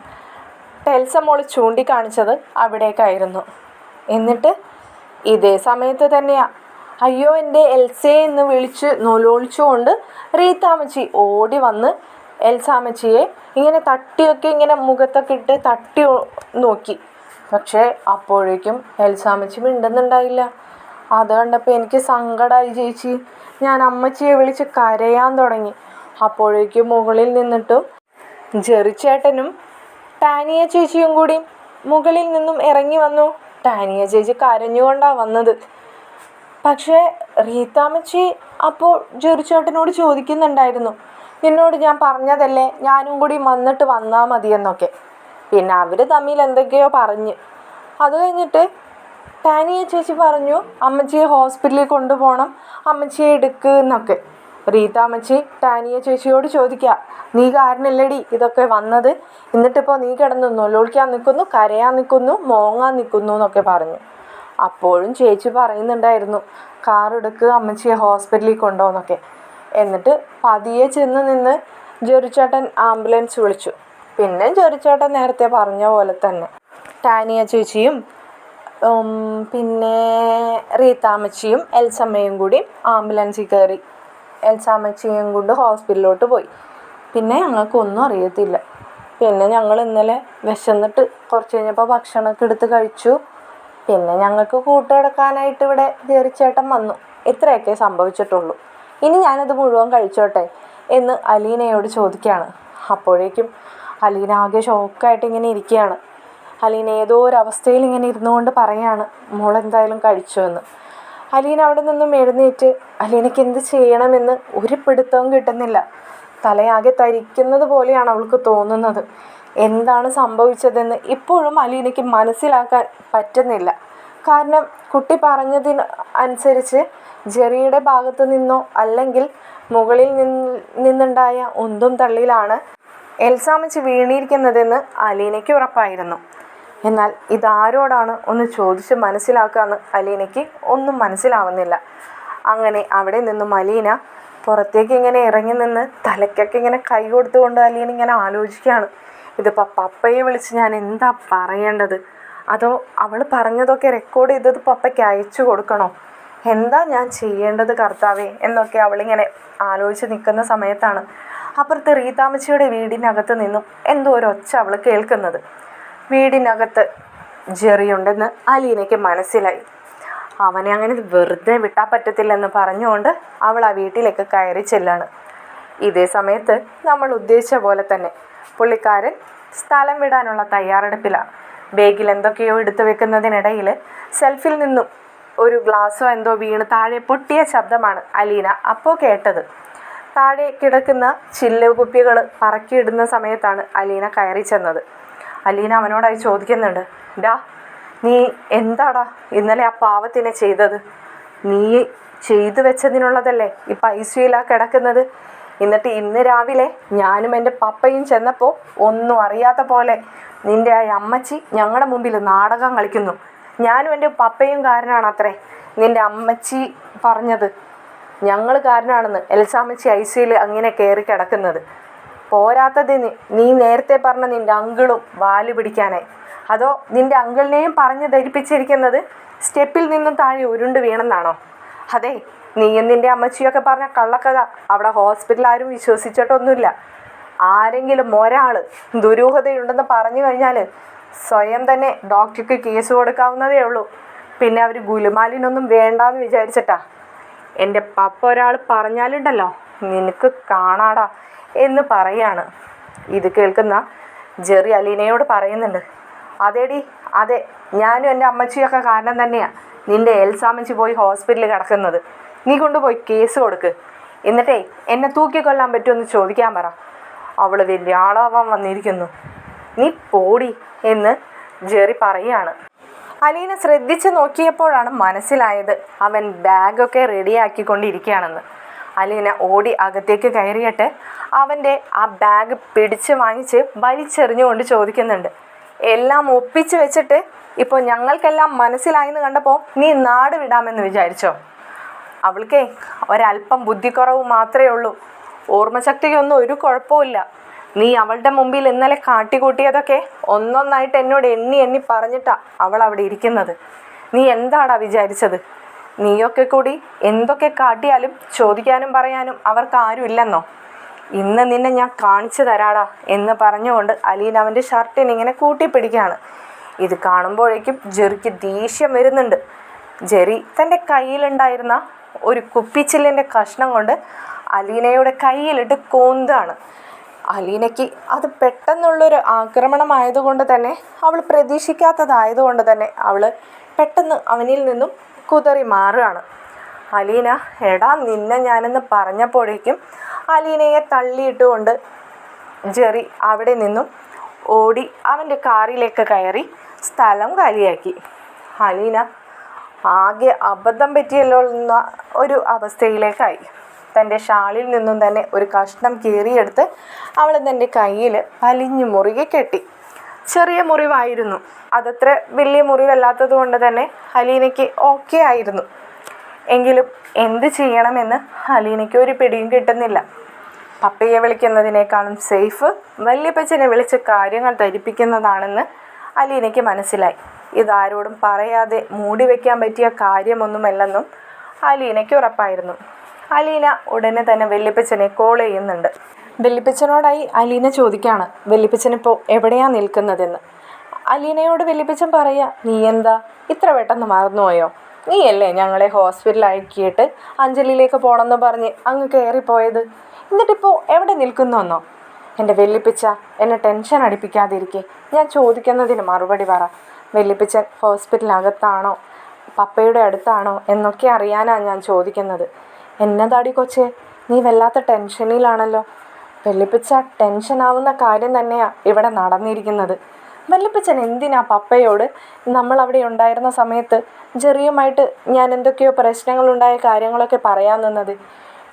ടെൽസ മോൾ ചൂണ്ടിക്കാണിച്ചത് അവിടേക്കായിരുന്നു. എന്നിട്ട് ഇതേ സമയത്ത് തന്നെയാ അയ്യോ എൻ്റെ എൽസേ എന്ന് വിളിച്ച് നൊലോളിച്ചുകൊണ്ട് റീത്താമ്മച്ചി ഓടി വന്ന് എൽസാമ്മച്ചിയെ ഇങ്ങനെ തട്ടിയൊക്കെ ഇങ്ങനെ മുഖത്തൊക്കെ ഇട്ട് തട്ടി നോക്കി. പക്ഷേ അപ്പോഴേക്കും എൽസാമ്മച്ചി മിണ്ടുന്നുണ്ടായില്ല. അത് കണ്ടപ്പോൾ എനിക്ക് സങ്കടമായി ചേച്ചി. ഞാൻ അമ്മച്ചിയെ വിളിച്ച് കരയാൻ തുടങ്ങി. അപ്പോഴേക്കും മുകളിൽ നിന്നിട്ടും ജെറിച്ചേട്ടനും ടാനിയ ചേച്ചിയും കൂടി മുകളിൽ നിന്നും ഇറങ്ങി വന്നു. ടാനിയ ചേച്ചി കരഞ്ഞുകൊണ്ടാണ് വന്നത്. പക്ഷേ റീത്താമ്മച്ചി അപ്പോൾ ജെറിച്ചേട്ടനോട് ചോദിക്കുന്നുണ്ടായിരുന്നു, നിന്നോട് ഞാൻ പറഞ്ഞതല്ലേ ഞാനും കൂടി വന്നിട്ട് വന്നാൽ മതിയെന്നൊക്കെ. പിന്നെ അവർ തമ്മിൽ എന്തൊക്കെയോ പറഞ്ഞ് അത് കഴിഞ്ഞിട്ട് ടാനിയ ചേച്ചി പറഞ്ഞു അമ്മച്ചിയെ ഹോസ്പിറ്റലിൽ കൊണ്ടുപോകണം, അമ്മച്ചിയെ എടുക്കുക എന്നൊക്കെ. റീത്താമ്മച്ചി ടാനിയ ചേച്ചിയോട് ചോദിക്കുക, നീ കാരണല്ലേടി ഇതൊക്കെ വന്നത്, എന്നിട്ടിപ്പോൾ നീ കിടന്ന് നൊലോളിക്കാൻ നിൽക്കുന്നു, കരയാൻ നിൽക്കുന്നു, മോങ്ങാൻ നിൽക്കുന്നു എന്നൊക്കെ പറഞ്ഞു. അപ്പോഴും ചേച്ചി പറയുന്നുണ്ടായിരുന്നു കാർ എടുക്കുക, അമ്മച്ചിയെ ഹോസ്പിറ്റലിൽ കൊണ്ടുപോകുന്നൊക്കെ. എന്നിട്ട് പതിയെ ചെന്ന് നിന്ന് ജെറിച്ചേട്ടൻ ആംബുലൻസ് വിളിച്ചു. പിന്നെ ജെറിച്ചേട്ടൻ നേരത്തെ പറഞ്ഞ പോലെ തന്നെ ടാനിയ ചേച്ചിയും പിന്നെ റീത്താമ്മച്ചിയും എൽസമ്മയും കൂടി ആംബുലൻസിൽ കയറി എൽസാമ്മച്ചിയും കൊണ്ട് ഹോസ്പിറ്റലിലോട്ട് പോയി. പിന്നെ ഞങ്ങൾക്കൊന്നും അറിയത്തില്ല. പിന്നെ ഞങ്ങൾ ഇന്നലെ വിശന്നിട്ട് കുറച്ച് കഴിഞ്ഞപ്പോൾ ഭക്ഷണമൊക്കെ എടുത്ത് കഴിച്ചു. പിന്നെ ഞങ്ങൾക്ക് കൂട്ടുകിടക്കാനായിട്ട് ഇവിടെ ജെറിച്ചേട്ടൻ വന്നു. ഇത്രയൊക്കെ സംഭവിച്ചിട്ടുള്ളൂ. ഇനി ഞാനത് മുഴുവൻ കഴിച്ചോട്ടെ എന്ന് അലീനയോട് ചോദിക്കുകയാണ്. അപ്പോഴേക്കും അലീന ആകെ ഷോക്കായിട്ട് ഇങ്ങനെ ഇരിക്കുകയാണ്. അലീന ഏതോ ഒരു അവസ്ഥയിൽ ഇങ്ങനെ ഇരുന്നുകൊണ്ട് പറയാണ്, മോളെന്തായാലും കഴിച്ചു എന്ന്. അലീന അവിടെ നിന്നും എഴുന്നേറ്റ് അലീനയ്ക്ക് എന്ത് ചെയ്യണമെന്ന് ഒരു പിടുത്തവും കിട്ടുന്നില്ല. തലയാകെ തരിക്കുന്നത് പോലെയാണ് അവൾക്ക് തോന്നുന്നത്. എന്താണ് സംഭവിച്ചതെന്ന് ഇപ്പോഴും അലീനയ്ക്ക് മനസ്സിലാക്കാൻ പറ്റുന്നില്ല. കാരണം കുട്ടി പറഞ്ഞതിന് അനുസരിച്ച് ജെറിയുടെ ഭാഗത്തു നിന്നോ അല്ലെങ്കിൽ മുകളിൽ നിന്നുണ്ടായ ഉന്തും തള്ളിയിലാണ് എൽസാമ്മച്ചി വീണിരിക്കുന്നതെന്ന് അലീനയ്ക്ക് ഉറപ്പായിരുന്നു. എന്നാൽ ഇതാരോടാണ് ഒന്ന് ചോദിച്ച് മനസ്സിലാക്കാമെന്ന് അലീനയ്ക്ക് ഒന്നും മനസ്സിലാവുന്നില്ല. അങ്ങനെ അവിടെ നിന്നും അലീന പുറത്തേക്ക് ഇങ്ങനെ ഇറങ്ങി നിന്ന് തലയ്ക്കൊക്കെ ഇങ്ങനെ കൈ കൊടുത്തുകൊണ്ട് അലീന ഇങ്ങനെ ആലോചിക്കുകയാണ്, ഇതിപ്പോൾ പപ്പയെ വിളിച്ച് ഞാൻ എന്താ പറയേണ്ടത്? അതോ അവൾ പറഞ്ഞതൊക്കെ റെക്കോർഡ് ചെയ്തത് പപ്പയ്ക്ക് അയച്ചു കൊടുക്കണോ? എന്താ ഞാൻ ചെയ്യേണ്ടത് കർത്താവേ എന്നൊക്കെ അവളിങ്ങനെ ആലോചിച്ച് നിൽക്കുന്ന സമയത്താണ് അപ്പുറത്ത് റീതാമ്മച്ചിയുടെ വീടിനകത്ത് നിന്നും എന്തോ ഒരു ഒച്ച അവൾ കേൾക്കുന്നത്. വീടിനകത്ത് ജെറിയുണ്ടെന്ന് അലീനയ്ക്ക് മനസ്സിലായി. അവനെ അങ്ങനെ വെറുതെ വിട്ടാൽ പറ്റത്തില്ലെന്ന് പറഞ്ഞുകൊണ്ട് അവൾ ആ വീട്ടിലേക്ക് കയറി ചെല്ലാണ്. ഇതേ സമയത്ത് നമ്മൾ ഉദ്ദേശിച്ച പോലെ തന്നെ പുള്ളിക്കാരൻ സ്ഥലം വിടാനുള്ള തയ്യാറെടുപ്പിലാണ്. ബാഗിൽ എന്തൊക്കെയോ എടുത്തു വെക്കുന്നതിനിടയിൽ സെൽഫിൽ നിന്നും ഒരു ഗ്ലാസ്സോ എന്തോ വീണ് താഴെ പൊട്ടിയ ശബ്ദമാണ് അലീന അപ്പോൾ കേട്ടത്. താഴെ കിടക്കുന്ന ചില്ല് കുപ്പികൾ പറക്കിയിടുന്ന സമയത്താണ് അലീന കയറി ചെന്നത്. അലീന അവനോടായി ചോദിക്കുന്നുണ്ട്, ഡാ നീ എന്താടാ ഇന്നലെ ആ പാവത്തിനെ ചെയ്തത്? നീ ചെയ്തു വെച്ചതിനുള്ളതല്ലേ ഇപ്പം ഐസിയുലാ കിടക്കുന്നത്. എന്നിട്ട് ഇന്ന് രാവിലെ ഞാനും എൻ്റെ പപ്പയും ചെന്നപ്പോൾ ഒന്നും അറിയാത്ത പോലെ നിൻ്റെ ആ അമ്മച്ചി ഞങ്ങളുടെ മുമ്പിൽ നാടകം കളിക്കുന്നു. ഞാനും എൻ്റെ പപ്പയും കാരനാണ് അത്രേ നിൻ്റെ അമ്മച്ചി പറഞ്ഞത്. ഞങ്ങൾ കാരനാണെന്ന് എൽസാമ്മച്ചി ഐസിയിൽ അങ്ങനെ കയറി കിടക്കുന്നത്. പോരാത്തതിന് നീ നേരത്തെ പറഞ്ഞ നിൻ്റെ അങ്കിളും വാല് പിടിക്കാനായി. അതോ നിൻ്റെ അങ്കിളിനെയും പറഞ്ഞ് ധരിപ്പിച്ചിരിക്കുന്നത് സ്റ്റെപ്പിൽ നിന്നും താഴെ ഉരുണ്ട് വീണെന്നാണോ? അതെ, നീയും നിൻ്റെ അമ്മച്ചിയൊക്കെ പറഞ്ഞ കള്ളക്കഥ അവിടെ ഹോസ്പിറ്റലിൽ ആരും വിശ്വസിച്ചിട്ടൊന്നുമില്ല. ആരെങ്കിലും ഒരാൾ ദുരൂഹതയുണ്ടെന്ന് പറഞ്ഞു കഴിഞ്ഞാൽ സ്വയം തന്നെ ഡോക്ടർക്ക് കേസ് കൊടുക്കാവുന്നതേ ഉള്ളൂ. പിന്നെ അവർ ഗുലുമാലിനൊന്നും വേണ്ടാന്ന് വിചാരിച്ചിട്ടാ. എൻ്റെ പപ്പ ഒരാൾ പറഞ്ഞാലുണ്ടല്ലോ നിനക്ക് കാണാടാ എന്ന് പറയാണ്. ഇത് കേൾക്കുന്ന ജെറി അലീനയോട് പറയുന്നുണ്ട്, അതേടി അതെ, ഞാനും എൻ്റെ അമ്മച്ചിയൊക്കെ കാരണം തന്നെയാണ് നിൻ്റെ എൽസാമ്മച്ചി പോയി ഹോസ്പിറ്റലിൽ കിടക്കുന്നത്. നീ കൊണ്ടുപോയി കേസ് കൊടുക്ക്. എന്നിട്ടേ എന്നെ തൂക്കിക്കൊല്ലാൻ പറ്റുമെന്ന് ചോദിക്കാൻ പറ. അവൾ വലിയ ആളാവാൻ വന്നിരിക്കുന്നു. നീ പോടി എന്ന് ജെറി പറയാണ്. അലീന ശ്രദ്ധിച്ച് നോക്കിയപ്പോഴാണ് മനസ്സിലായത് അവൻ ബാഗൊക്കെ റെഡിയാക്കിക്കൊണ്ടിരിക്കുകയാണെന്ന്. അലീന ഓടി അകത്തേക്ക് കയറിയിട്ട് അവൻ്റെ ആ ബാഗ് പിടിച്ച് വാങ്ങിച്ച് വലിച്ചെറിഞ്ഞുകൊണ്ട് ചോദിക്കുന്നുണ്ട്, എല്ലാം ഒപ്പിച്ച് വെച്ചിട്ട് ഇപ്പോൾ ഞങ്ങൾക്കെല്ലാം മനസ്സിലായെന്ന് കണ്ടപ്പോൾ നീ നാട് വിടാമെന്ന് വിചാരിച്ചോ? അവൾക്കേ ഒരല്പം ബുദ്ധിക്കുറവ് മാത്രമേ ഉള്ളൂ. ഓർമ്മശക്തിക്കൊന്നും ഒരു കുഴപ്പമില്ല. നീ അവളുടെ മുമ്പിൽ ഇന്നലെ കാട്ടിക്കൂട്ടിയതൊക്കെ ഒന്നൊന്നായിട്ട് എന്നോട് എണ്ണി എണ്ണി പറഞ്ഞിട്ടാ അവൾ അവിടെ ഇരിക്കുന്നത്. നീ എന്താടാ വിചാരിച്ചത്? നീയൊക്കെ കൂടി എന്തൊക്കെ കാട്ടിയാലും ചോദിക്കാനും പറയാനും അവർക്ക് ആരും ഇല്ലെന്നോ? ഇന്ന് നിന്നെ ഞാൻ കാണിച്ചു തരാടാ എന്ന് പറഞ്ഞുകൊണ്ട് അലീന അവൻ്റെ ഷർട്ടിനിങ്ങനെ കൂട്ടിപ്പിടിക്കുകയാണ്. ഇത് കാണുമ്പോഴേക്കും ജെറിക്ക് ദേഷ്യം വരുന്നുണ്ട്. ജെറി തൻ്റെ കയ്യിലുണ്ടായിരുന്ന ഒരു കുപ്പിച്ചില്ലിൻ്റെ കഷ്ണം കൊണ്ട് അലീനയുടെ കയ്യിലിട്ട് കോന്താണ്. അലീനയ്ക്ക് അത് പെട്ടെന്നുള്ളൊരു ആക്രമണമായതുകൊണ്ട് തന്നെ അവൾ പ്രതീക്ഷിക്കാത്തതായതുകൊണ്ട് തന്നെ അവൾ പെട്ടെന്ന് അവനിൽ നിന്നും കുതറി മാറുകയാണ്. അലീന എടാ നിന്നെ ഞാനെന്ന് പറഞ്ഞപ്പോഴേക്കും അലീനയെ തള്ളിയിട്ടുകൊണ്ട് ജെറി അവിടെ നിന്നും ഓടി അവൻ്റെ കാറിലേക്ക് കയറി സ്ഥലം കാലിയാക്കി. അലീന ആകെ അബദ്ധം പറ്റിയല്ലോ എന്ന ഒരു അവസ്ഥയിലേക്കായി. തൻ്റെ ഷാളിൽ നിന്നും തന്നെ ഒരു കഷ്ണം കീറിയെടുത്ത് അവൾ തൻ്റെ കയ്യിൽ വലിഞ്ഞു മുറുകെ കെട്ടി. ചെറിയ മുറിവായിരുന്നു, അതത്ര വലിയ മുറിവല്ലാത്തത് കൊണ്ട് തന്നെ അലീനയ്ക്ക് ഓക്കെ ആയിരുന്നു. എങ്കിലും എന്ത് ചെയ്യണമെന്ന് അലീനയ്ക്ക് ഒരു പിടിയും കിട്ടുന്നില്ല. പപ്പയെ വിളിക്കുന്നതിനേക്കാളും സേഫ് വല്യപ്പച്ചനെ വിളിച്ച് കാര്യങ്ങൾ ധരിപ്പിക്കുന്നതാണെന്ന് അലീനയ്ക്ക് മനസ്സിലായി. ഇതാരോടും പറയാതെ മൂടി വയ്ക്കാൻ പറ്റിയ കാര്യമൊന്നുമല്ലെന്നും അലീനയ്ക്ക് ഉറപ്പായിരുന്നു. അലീന ഉടനെ തന്നെ വല്യപ്പച്ചനെ കോൾ ചെയ്യുന്നുണ്ട്. വല്യപ്പച്ചനോടായി അലീന ചോദിക്കുകയാണ് വല്യപ്പച്ചനിപ്പോൾ എവിടെയാണ് നിൽക്കുന്നതെന്ന്. അലീനയോട് വല്യപ്പച്ചൻ പറയുക, നീ എന്താ ഇത്ര പെട്ടെന്ന് മറന്നുപോയോ? നീയല്ലേ ഞങ്ങളെ ഹോസ്പിറ്റലാക്കിയിട്ട് അഞ്ജലിയിലേക്ക് പോകണമെന്ന് പറഞ്ഞ് അങ്ങ് കയറിപ്പോയത്. എന്നിട്ടിപ്പോൾ എവിടെ നിൽക്കുന്നുവെന്നോ? എൻ്റെ വല്യപ്പച്ച എന്നെ ടെൻഷൻ അടിപ്പിക്കാതിരിക്കെ, ഞാൻ ചോദിക്കുന്നതിന് മറുപടി പറ. വല്യപ്പച്ചൻ ഹോസ്പിറ്റലിനകത്താണോ പപ്പയുടെ അടുത്താണോ എന്നൊക്കെ അറിയാനാണ് ഞാൻ ചോദിക്കുന്നത്. എന്നതാടി കൊച്ചേ, നീ വല്ലാത്ത ടെൻഷനിലാണല്ലോ. വല്യപ്പച്ച ടെൻഷനാവുന്ന കാര്യം തന്നെയാണ് ഇവിടെ നടന്നിരിക്കുന്നത്. വല്യപ്പച്ചൻ എന്തിനാ പപ്പയോട് നമ്മളവിടെ ഉണ്ടായിരുന്ന സമയത്ത് ജെറിയുമായിട്ട് ഞാൻ എന്തൊക്കെയോ പ്രശ്നങ്ങളുണ്ടായ കാര്യങ്ങളൊക്കെ പറയാൻ നിന്നത്?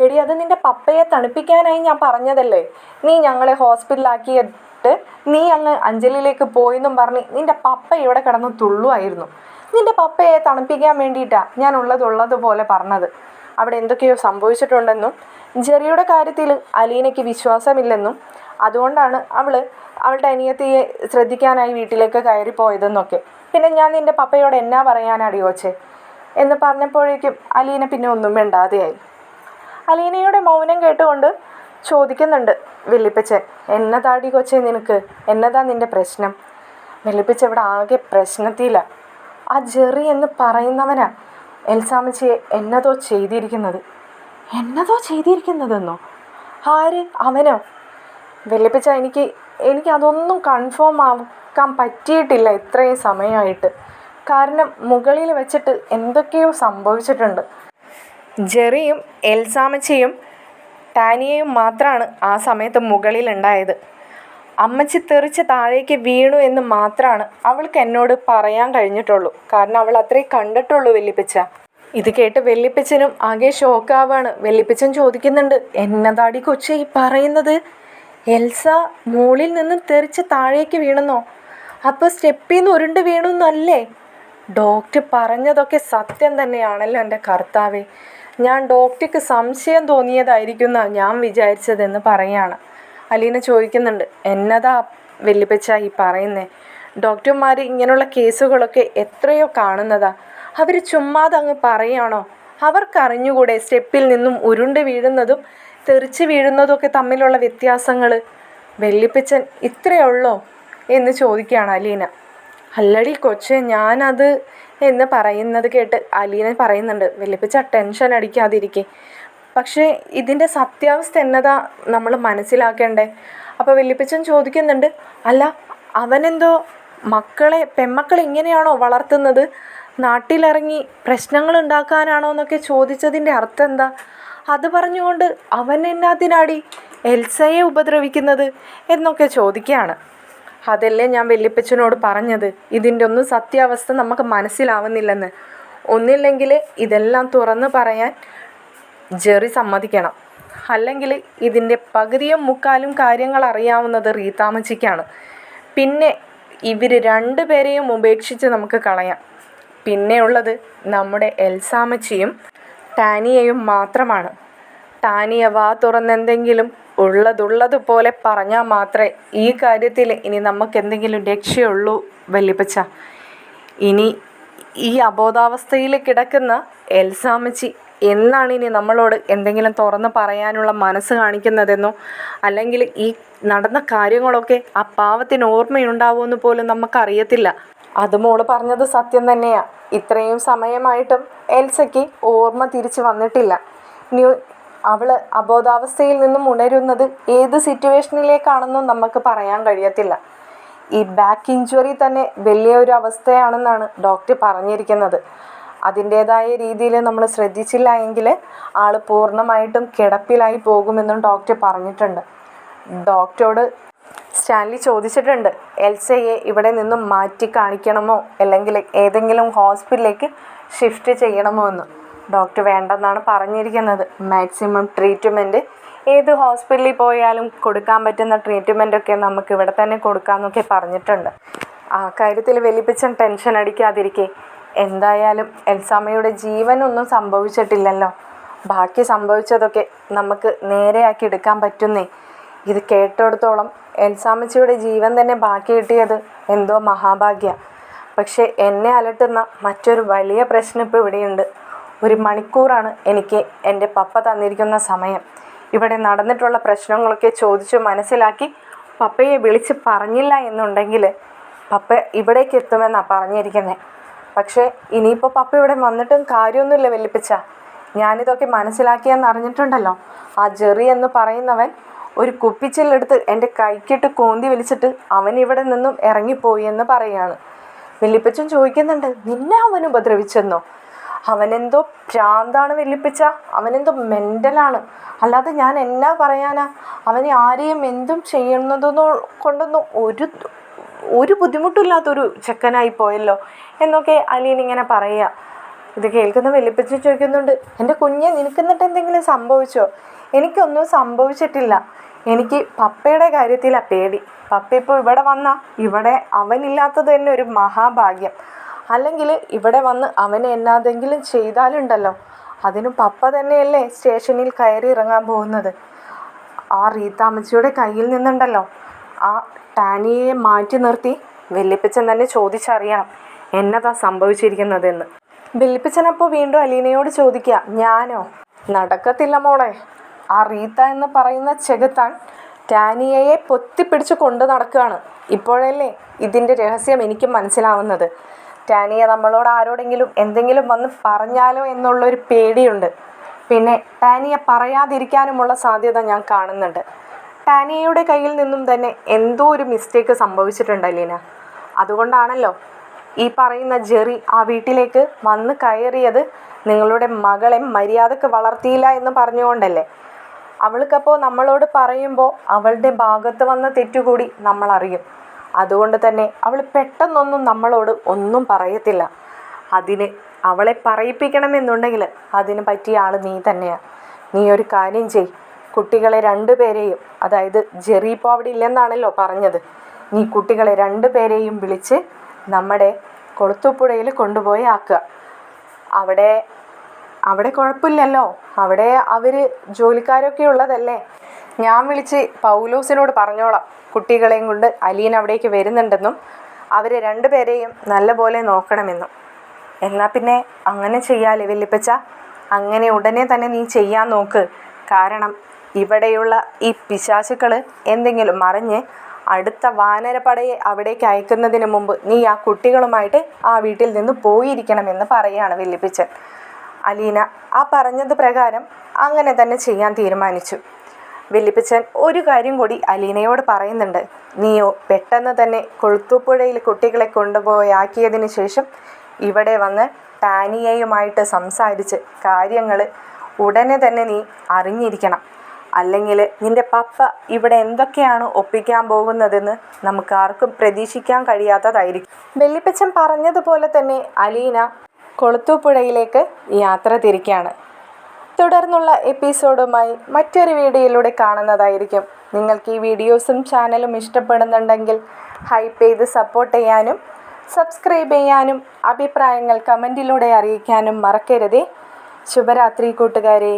എടി, അത് നിൻ്റെ പപ്പയെ തണുപ്പിക്കാനായി ഞാൻ പറഞ്ഞതല്ലേ. നീ ഞങ്ങളെ ഹോസ്പിറ്റലാക്കിയിട്ട് നീ അങ്ങ് അഞ്ജലിയിലേക്ക് പോയെന്നും പറഞ്ഞ് നിൻ്റെ പപ്പ ഇവിടെ കിടന്ന് തുള്ളുമായിരുന്നു. നിൻ്റെ പപ്പയെ തണുപ്പിക്കാൻ വേണ്ടിയിട്ടാണ് ഞാൻ ഉള്ളതുപോലെ പറഞ്ഞത്. അവിടെ എന്തൊക്കെയോ സംഭവിച്ചിട്ടുണ്ടെന്നും ജെറിയുടെ കാര്യത്തിൽ അലീനയ്ക്ക് വിശ്വാസമില്ലെന്നും അതുകൊണ്ടാണ് അവളുടെ അനിയത്തിയെ ശ്രദ്ധിക്കാനായി വീട്ടിലേക്ക് കയറിപ്പോയതെന്നൊക്കെ. പിന്നെ ഞാൻ നിൻ്റെ പപ്പയോട് എന്നാ പറയാനാടി കൊച്ചേ എന്ന് പറഞ്ഞപ്പോഴേക്കും അലീന പിന്നെ ഒന്നും മിണ്ടാതെയായി. അലീനയുടെ മൗനം കേട്ടുകൊണ്ട് ചോദിക്കുന്നുണ്ട് വല്യപ്പച്ചൻ, എന്നതാടി കൊച്ചേ നിനക്ക്, എന്നതാ നിൻ്റെ പ്രശ്നം? വല്യപ്പച്ച ഇവിടെ ആകെ പ്രശ്നത്തില. ആ ജെറി എന്ന് പറയുന്നവനാ എൽസാമ്മച്ചിയെ എന്നതോ ചെയ്തിരിക്കുന്നതെന്നോ? ആര്? അവനോ? വല്യപ്പച്ച, എനിക്ക് അതൊന്നും കൺഫേം ആക്കാൻ പറ്റിയിട്ടില്ല ഇത്രയും സമയമായിട്ട്. കാരണം മുകളിൽ വെച്ചിട്ട് എന്തൊക്കെയോ സംഭവിച്ചിട്ടുണ്ട്. ജെറിയും എൽസാമ്മച്ചിയും ടാനിയയും മാത്രമാണ് ആ സമയത്ത് മുകളിലുണ്ടായത്. അമ്മച്ചി തെറിച്ച് താഴേക്ക് വീണു എന്ന് മാത്രമാണ് അവൾക്ക് എന്നോട് പറയാൻ കഴിഞ്ഞിട്ടുള്ളൂ. കാരണം അവൾ അത്രേ കണ്ടിട്ടുള്ളൂ വല്യപ്പച്ച. ഇത് കേട്ട് വല്യപ്പച്ചനും ആകെ ഷോക്കാവാണ്. വല്യപ്പച്ചൻ ചോദിക്കുന്നുണ്ട്, എന്നതാടി കൊച്ചേ ഈ പറയുന്നത്? എൽസ മുകളിൽ നിന്ന് തെറിച്ച് താഴേക്ക് വീണെന്നോ? അപ്പോൾ സ്റ്റെപ്പിൽ നിന്ന് ഉരുണ്ട് വീണു എന്നല്ലേ? ഡോക്ടർ പറഞ്ഞതൊക്കെ സത്യം തന്നെയാണല്ലോ എൻ്റെ കർത്താവേ. ഞാൻ ഡോക്ടർക്ക് സംശയം തോന്നിയതായിരിക്കും എന്നാണ് ഞാൻ വിചാരിച്ചതെന്ന് പറയാണ്. അലീന ചോദിക്കുന്നുണ്ട്, എന്നതാ വല്യപ്പച്ച ഈ പറയുന്നേ? ഡോക്ടർമാർ ഇങ്ങനെയുള്ള കേസുകളൊക്കെ എത്രയോ കാണുന്നതാ. അവർ ചുമ്മാതെ അങ്ങ് പറയുകയാണോ? അവർക്കറിഞ്ഞുകൂടെ സ്റ്റെപ്പിൽ നിന്നും ഉരുണ്ട് വീഴുന്നതും തെറിച്ച് വീഴുന്നതൊക്കെ തമ്മിലുള്ള വ്യത്യാസങ്ങൾ? വല്യപ്പച്ചൻ ഇത്രയുള്ളോ എന്ന് ചോദിക്കുകയാണ് അലീന. അല്ലടി കൊച്ചേ, ഞാനത് എന്ന് പറയുന്നത് കേട്ട് അലീന പറയുന്നുണ്ട്, വല്യപ്പച്ച ടെൻഷൻ അടിക്കാതിരിക്കെ. പക്ഷേ ഇതിൻ്റെ സത്യാവസ്ഥ എന്നതാ നമ്മൾ മനസ്സിലാക്കേണ്ടേ? അപ്പോൾ വല്യപ്പച്ചൻ ചോദിക്കുന്നുണ്ട്, അല്ല അവനെന്തോ പെമ്മക്കളെ ഇങ്ങനെയാണോ വളർത്തുന്നത്? നാട്ടിലിറങ്ങി പ്രശ്നങ്ങൾ ഉണ്ടാക്കാനാണോ എന്നൊക്കെ ചോദിച്ചതിൻ്റെ അർത്ഥം എന്താ? അത് പറഞ്ഞുകൊണ്ട് അവൻ എന്നാത്തിനാടി എൽസയെ ഉപദ്രവിക്കുന്നത് എന്നൊക്കെ ചോദിക്കുകയാണ്. അതല്ലേ ഞാൻ വല്യപ്പച്ചനോട് പറഞ്ഞത്, ഇതിൻ്റെ ഒന്നും സത്യാവസ്ഥ നമുക്ക് മനസ്സിലാവുന്നില്ലെന്ന്. ഒന്നില്ലെങ്കിൽ ഇതെല്ലാം തുറന്ന് പറയാൻ ജെറി സമ്മതിക്കണം, അല്ലെങ്കിൽ ഇതിൻ്റെ പകുതിയും മുക്കാലും കാര്യങ്ങൾ അറിയാവുന്നത് റീത്താമ്മച്ചിക്കാണ്. പിന്നെ ഇവർ രണ്ടുപേരെയും ഉപേക്ഷിച്ച് നമുക്ക് കളയാം. പിന്നെയുള്ളത് നമ്മുടെ എൽസാമ്മച്ചിയും ടാനിയയും മാത്രമാണ്. ടാനിയ വാ തുറന്നെന്തെങ്കിലും ഉള്ളതുപോലെ പറഞ്ഞാൽ മാത്രമേ ഈ കാര്യത്തിൽ ഇനി നമുക്ക് എന്തെങ്കിലും രക്ഷയുള്ളൂ വല്യപ്പച്ച. ഇനി ഈ അബോധാവസ്ഥയിൽ കിടക്കുന്ന എൽസാമ്മച്ചി എന്നാണ് ഇനി നമ്മളോട് എന്തെങ്കിലും തുറന്ന് പറയാനുള്ള മനസ്സ് കാണിക്കുന്നതെന്നോ അല്ലെങ്കിൽ ഈ നടന്ന കാര്യങ്ങളൊക്കെ ആ പാവത്തിന് ഓർമ്മയുണ്ടാവുമെന്ന് പോലും നമുക്കറിയത്തില്ല. അത് മോള് പറഞ്ഞത് സത്യം തന്നെയാണ്. ഇത്രയും സമയമായിട്ടും എൽസയ്ക്ക് ഓർമ്മ തിരിച്ചു വന്നിട്ടില്ല. ഇനി അവൾ അബോധാവസ്ഥയിൽ നിന്നും ഉണരുന്നത് ഏത് സിറ്റുവേഷനിലേക്കാണെന്നും നമുക്ക് പറയാൻ കഴിയത്തില്ല. ഈ ബാക്ക് ഇഞ്ചുറി തന്നെ വലിയൊരു അവസ്ഥയാണെന്നാണ് ഡോക്ടർ പറഞ്ഞിരിക്കുന്നത്. അതിൻ്റേതായ രീതിയിൽ നമ്മൾ ശ്രദ്ധിച്ചില്ല എങ്കിൽ ആൾ പൂർണ്ണമായിട്ടും കിടപ്പിലായി പോകുമെന്നും ഡോക്ടർ പറഞ്ഞിട്ടുണ്ട്. ഡോക്ടറോട് സ്റ്റാൻലി ചോദിച്ചിട്ടുണ്ട്, എൽസയെ ഇവിടെ നിന്നും മാറ്റി കാണിക്കണമോ അല്ലെങ്കിൽ ഏതെങ്കിലും ഹോസ്പിറ്റലിലേക്ക് ഷിഫ്റ്റ് ചെയ്യണമോ എന്ന്. ഡോക്ടർ വേണ്ടെന്നാണ് പറഞ്ഞിരിക്കുന്നത്. മാക്സിമം ട്രീറ്റ്മെൻറ്റ് ഏത് ഹോസ്പിറ്റലിൽ പോയാലും കൊടുക്കാൻ പറ്റുന്ന ട്രീറ്റ്മെൻറ്റൊക്കെ നമുക്ക് ഇവിടെ തന്നെ കൊടുക്കാമെന്നൊക്കെ പറഞ്ഞിട്ടുണ്ട്. ആ കാര്യത്തിൽ വല്യപ്പച്ചൻ ടെൻഷൻ അടിക്കാതിരിക്കെ. എന്തായാലും എൽസാമ്മയുടെ ജീവനൊന്നും സംഭവിച്ചിട്ടില്ലല്ലോ. ബാക്കി സംഭവിച്ചതൊക്കെ നമുക്ക് നേരെയാക്കി എടുക്കാൻ പറ്റുന്നേ. ഇത് കേട്ടിടത്തോളം എൽസാമ്മച്ചിയുടെ ജീവൻ തന്നെ ബാക്കി കിട്ടിയത് എന്തോ മഹാഭാഗ്യ. പക്ഷേ എന്നെ അലട്ടുന്ന മറ്റൊരു വലിയ പ്രശ്നം ഇപ്പോൾ ഇവിടെയുണ്ട്. 1 മണിക്കൂറാണ് എനിക്ക് എൻ്റെ പപ്പ തന്നിരിക്കുന്ന സമയം. ഇവിടെ നടന്നിട്ടുള്ള പ്രശ്നങ്ങളൊക്കെ ചോദിച്ചു മനസ്സിലാക്കി പപ്പയെ വിളിച്ച് പറഞ്ഞില്ല എന്നുണ്ടെങ്കിൽ പപ്പ ഇവിടേക്ക് എത്തുമെന്നാണ് പറഞ്ഞിരിക്കുന്നത്. പക്ഷേ ഇനിയിപ്പോൾ പപ്പ ഇവിടെ വന്നിട്ടും കാര്യമൊന്നുമില്ല വല്യപ്പച്ച. ഞാനിതൊക്കെ മനസ്സിലാക്കിയെന്ന് അറിഞ്ഞിട്ടുണ്ടല്ലോ, ആ ജെറി എന്ന് പറയുന്നവൻ ഒരു കുപ്പിച്ചില്ലെടുത്ത് എൻ്റെ കൈക്കിട്ട് കോന്തി വലിച്ചിട്ട് അവൻ ഇവിടെ നിന്നും ഇറങ്ങിപ്പോയി എന്ന് പറയുകയാണ്. വല്യപ്പച്ചൻ ചോദിക്കുന്നുണ്ട്, നിന്നെ അവൻ ഉപദ്രവിച്ചെന്നോ? അവനെന്തോ ഭ്രാന്താണ് വല്യപ്പച്ച, അവനെന്തോ മെൻ്റലാണ്, അല്ലാതെ ഞാൻ എന്നാ പറയാനാ? അവനെ ആരെയും എന്തും ചെയ്യുന്നതെന്നോ കൊണ്ടൊന്നും ഒരു ബുദ്ധിമുട്ടില്ലാത്തൊരു ചെക്കനായി പോയല്ലോ എന്നൊക്കെ അലീന ഇങ്ങനെ പറയുക. ഇത് കേൾക്കുന്ന വല്യപ്പച്ചൻ ചോദിക്കുന്നുണ്ട്, എൻ്റെ കുഞ്ഞെ നിനക്കെന്നിട്ട് എന്തെങ്കിലും സംഭവിച്ചോ? എനിക്കൊന്നും സംഭവിച്ചിട്ടില്ല. എനിക്ക് പപ്പയുടെ കാര്യത്തിലാണ് പേടി. പപ്പ ഇപ്പോൾ ഇവിടെ വന്നാൽ ഇവിടെ അവനില്ലാത്തത് തന്നെ ഒരു മഹാഭാഗ്യം. അല്ലെങ്കിൽ ഇവിടെ വന്ന് അവനെ എന്നാതെങ്കിലും ചെയ്താലുണ്ടല്ലോ, അതിന് പപ്പ തന്നെയല്ലേ സ്റ്റേഷനിൽ കയറി ഇറങ്ങാൻ പോകുന്നത്. ആ റീത്താമ്മച്ചിയുടെ കയ്യിൽ നിന്നുണ്ടല്ലോ ആ ടാനിയെ മാറ്റി നിർത്തി വല്യപ്പച്ചൻ തന്നെ ചോദിച്ചറിയണം എന്നതാ സംഭവിച്ചിരിക്കുന്നതെന്ന്. വല്യപ്പച്ചനപ്പോൾ വീണ്ടും അലീനയോട് ചോദിക്കുക, ഞാനോ? നടക്കത്തില്ല മോളെ. ആ റീത്ത എന്ന് പറയുന്ന ചെകുത്താൻ ടാനിയയെ പൊത്തിപ്പിടിച്ച് കൊണ്ട് നടക്കുകയാണ്. ഇപ്പോഴല്ലേ ഇതിൻ്റെ രഹസ്യം എനിക്ക് മനസ്സിലാവുന്നത്. ടാനിയ നമ്മളോട് ആരോടെങ്കിലും എന്തെങ്കിലും വന്ന് പറഞ്ഞാലോ എന്നുള്ളൊരു പേടിയുണ്ട്. പിന്നെ ടാനിയ പറയാതിരിക്കാനുമുള്ള സാധ്യത ഞാൻ കാണുന്നുണ്ട്. ടാനിയയുടെ കയ്യിൽ നിന്നും തന്നെ എന്തോ ഒരു മിസ്റ്റേക്ക് സംഭവിച്ചിട്ടുണ്ട് അലീന. അതുകൊണ്ടാണല്ലോ ഈ പറയുന്ന ജെറി ആ വീട്ടിലേക്ക് വന്ന് കയറിയത്. നിങ്ങളുടെ മകളെ മര്യാദക്ക് വളർത്തിയില്ല എന്ന് പറഞ്ഞുകൊണ്ടല്ലേ. അവൾക്കപ്പോൾ നമ്മളോട് പറയുമ്പോൾ അവളുടെ ഭാഗത്ത് വന്ന തെറ്റുകൂടി നമ്മൾ അറിയും. അതുകൊണ്ട് തന്നെ അവൾ പെട്ടെന്നൊന്നും നമ്മളോട് ഒന്നും പറയത്തില്ല. അതിന് അവളെ പറയിപ്പിക്കണമെന്നുണ്ടെങ്കിൽ അതിന് പറ്റിയ ആൾ നീ തന്നെയാണ്. നീ ഒരു കാര്യം ചെയ്, കുട്ടികളെ രണ്ടുപേരെയും, അതായത് ജെറി ഇപ്പോൾ അവിടെ ഇല്ലെന്നാണല്ലോ പറഞ്ഞത്, നീ കുട്ടികളെ രണ്ടുപേരെയും വിളിച്ച് നമ്മുടെ കൊളുത്തുപുഴയിൽ കൊണ്ടുപോയി ആക്കുക. അവിടെ കുഴപ്പമില്ലല്ലോ, അവിടെ അവർ ജോലിക്കാരൊക്കെ ഉള്ളതല്ലേ. ഞാൻ വിളിച്ച് പൗലോസിനോട് പറഞ്ഞോളാം കുട്ടികളെയും കൊണ്ട് അലീന അവിടേക്ക് വരുന്നുണ്ടെന്നും അവരെ രണ്ടുപേരെയും നല്ലപോലെ നോക്കണമെന്നും. എന്നാൽ പിന്നെ അങ്ങനെ ചെയ്യാലേ വല്യപ്പച്ച? അങ്ങനെ ഉടനെ തന്നെ നീ ചെയ്യാൻ നോക്ക്. കാരണം ഇവിടെയുള്ള ഈ പിശാചുക്കൾ എന്തെങ്കിലും അറിഞ്ഞ് അടുത്ത വാനരപ്പടയെ അവിടേക്ക് അയക്കുന്നതിന് മുമ്പ് നീ ആ കുട്ടികളുമായിട്ട് ആ വീട്ടിൽ നിന്ന് പോയിരിക്കണമെന്ന് പറയുകയാണ് വല്യപ്പച്ചൻ. അലീന ആ പറഞ്ഞത് പ്രകാരം അങ്ങനെ തന്നെ ചെയ്യാൻ തീരുമാനിച്ചു. വല്യപ്പച്ചൻ ഒരു കാര്യം കൂടി അലീനയോട് പറയുന്നുണ്ട്, നീയോ പെട്ടെന്ന് തന്നെ കൊളുത്തുപുഴയിൽ കുട്ടികളെ കൊണ്ടുപോയി ആക്കിയതിന് ശേഷം ഇവിടെ വന്ന് ടാനിയയുമായിട്ട് സംസാരിച്ച് കാര്യങ്ങൾ ഉടനെ തന്നെ നീ അറിഞ്ഞിരിക്കണം. അല്ലെങ്കിൽ നിൻ്റെ പപ്പ ഇവിടെ എന്തൊക്കെയാണ് ഒപ്പിക്കാൻ പോകുന്നതെന്ന് നമുക്ക് ആർക്കും പ്രതീക്ഷിക്കാൻ കഴിയാത്തതായിരിക്കും. വല്യപ്പച്ചൻ പറഞ്ഞതുപോലെ തന്നെ അലീന കൊളുത്തുപുഴയിലേക്ക് യാത്ര തിരിക്കുകയാണ്. തുടർന്നുള്ള എപ്പിസോഡുമായി മറ്റൊരു വീഡിയോയിലൂടെ കാണുന്നതായിരിക്കും. നിങ്ങൾക്ക് ഈ വീഡിയോസും ചാനലും ഇഷ്ടപ്പെടുന്നുണ്ടെങ്കിൽ ഹൈപ്പ് ചെയ്ത് സപ്പോർട്ട് ചെയ്യാനും സബ്സ്ക്രൈബ് ചെയ്യാനും അഭിപ്രായങ്ങൾ കമൻറ്റിലൂടെ അറിയിക്കാനും മറക്കരുതേ. ശുഭരാത്രി കൂട്ടുകാരെ.